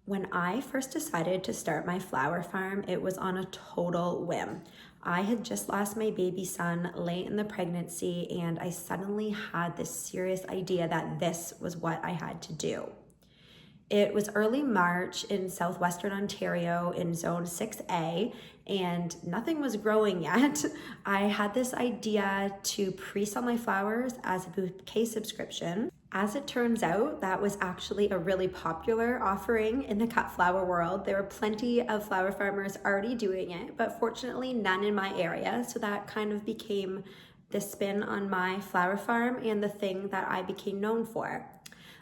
When I first decided to start my flower farm, it was on a total whim. I had just lost my baby son late in the pregnancy, and I suddenly had this serious idea that this was what I had to do. It was early March in southwestern Ontario in zone 6A, and nothing was growing yet. I had this idea to pre-sell my flowers as a bouquet subscription. As it turns out, that was actually a really popular offering in the cut flower world. There were plenty of flower farmers already doing it, but fortunately none in my area. So that kind of became the spin on my flower farm and the thing that I became known for.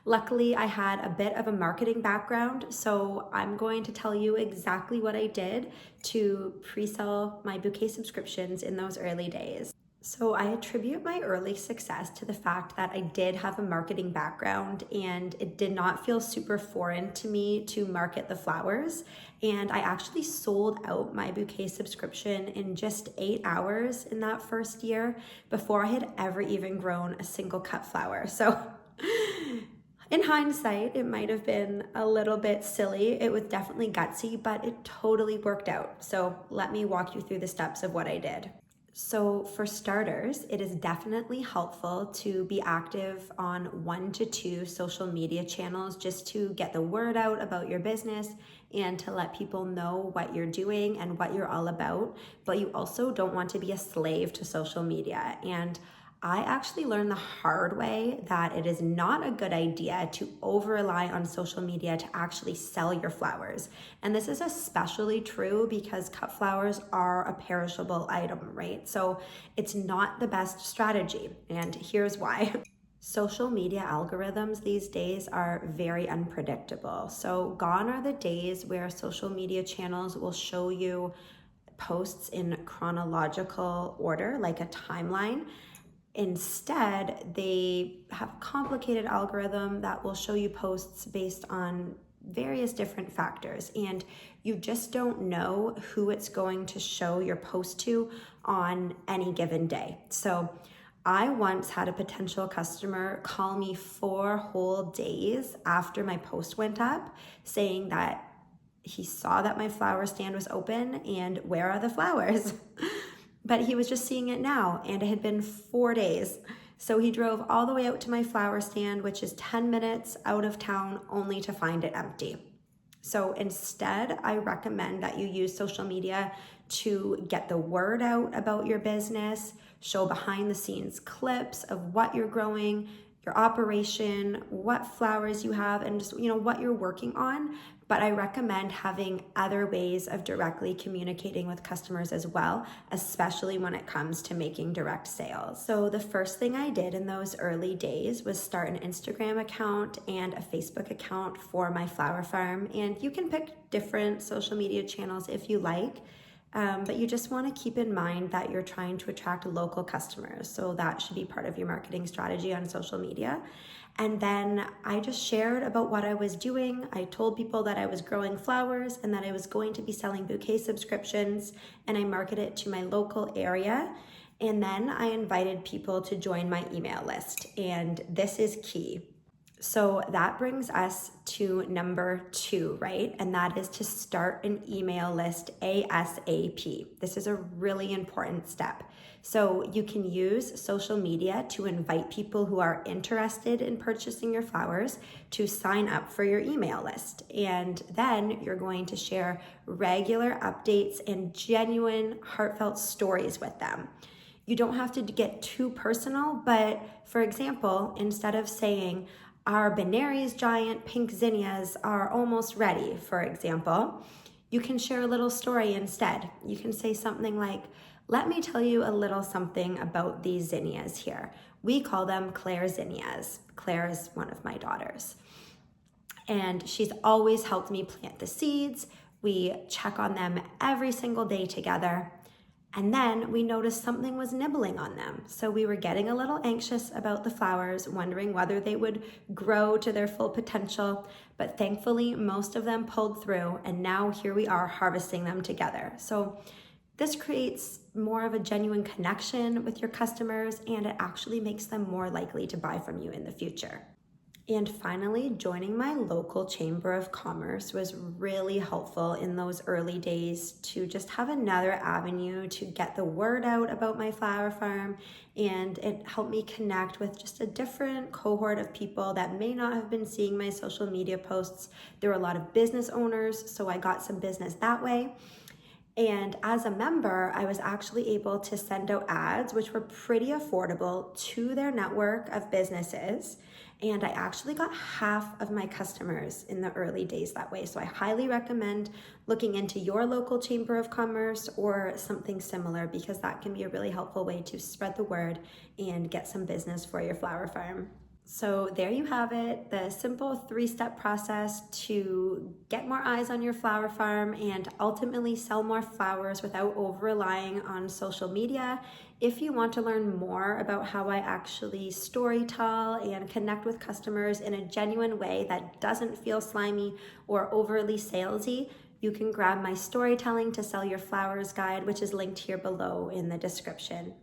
Luckily, I had a bit of a marketing background, so I'm going to tell you exactly what I did to pre-sell my bouquet subscriptions in those early days. So I attribute my early success to the fact that I did have a marketing background and it did not feel super foreign to me to market the flowers. And I actually sold out my bouquet subscription in just 8 hours in that first year before I had ever even grown a single cut flower. So in hindsight, it might have been a little bit silly. It was definitely gutsy, but it totally worked out. So let me walk you through the steps of what I did. So for starters, it is definitely helpful to be active on 1 to 2 social media channels just to get the word out about your business and to let people know what you're doing and what you're all about. But you also don't want to be a slave to social media. And I actually learned the hard way that it is not a good idea to over-rely on social media to actually sell your flowers. And this is especially true because cut flowers are a perishable item, right? So it's not the best strategy, and here's why. Social media algorithms these days are very unpredictable. So gone are the days where social media channels will show you posts in chronological order, like a timeline. Instead, they have a complicated algorithm that will show you posts based on various different factors, and you just don't know who it's going to show your post to on any given day. So I once had a potential customer call me 4 whole days after my post went up saying that he saw that my flower stand was open and where are the flowers? But he was just seeing it now, and it had been 4 days. So he drove all the way out to my flower stand, which is 10 minutes out of town, only to find it empty. So instead, I recommend that you use social media to get the word out about your business, show behind the scenes clips of what you're growing, your operation, what flowers you have, and just, what you're working on. But I recommend having other ways of directly communicating with customers as well, especially when it comes to making direct sales. So the first thing I did in those early days was start an Instagram account and a Facebook account for my flower farm. And you can pick different social media channels if you like. But you just want to keep in mind that you're trying to attract local customers. So that should be part of your marketing strategy on social media. And then I just shared about what I was doing. I told people that I was growing flowers and that I was going to be selling bouquet subscriptions, and I marketed it to my local area. And then I invited people to join my email list. And this is key. So that brings us to number 2, right? And that is to start an email list ASAP. This is a really important step. So you can use social media to invite people who are interested in purchasing your flowers to sign up for your email list. And then you're going to share regular updates and genuine, heartfelt stories with them. You don't have to get too personal, but for example, instead of saying, our Benary's giant pink zinnias are almost ready, for example, you can share a little story instead. You can say something like, let me tell you a little something about these zinnias here. We call them Claire zinnias. Claire is one of my daughters. And she's always helped me plant the seeds. We check on them every single day together. And then we noticed something was nibbling on them. So we were getting a little anxious about the flowers, wondering whether they would grow to their full potential. But thankfully, most of them pulled through, and now here we are harvesting them together. So this creates more of a genuine connection with your customers, and it actually makes them more likely to buy from you in the future. And finally, joining my local chamber of commerce was really helpful in those early days to just have another avenue to get the word out about my flower farm. And it helped me connect with just a different cohort of people that may not have been seeing my social media posts. There were a lot of business owners, so I got some business that way. And as a member, I was actually able to send out ads, which were pretty affordable, to their network of businesses. And I actually got half of my customers in the early days that way. So I highly recommend looking into your local chamber of commerce or something similar, because that can be a really helpful way to spread the word and get some business for your flower farm. So there you have it, the simple 3-step process to get more eyes on your flower farm and ultimately sell more flowers without over-relying on social media. If you want to learn more about how I actually storytell and connect with customers in a genuine way that doesn't feel slimy or overly salesy, you can grab my Storytelling to Sell Your Flowers guide, which is linked here below in the description.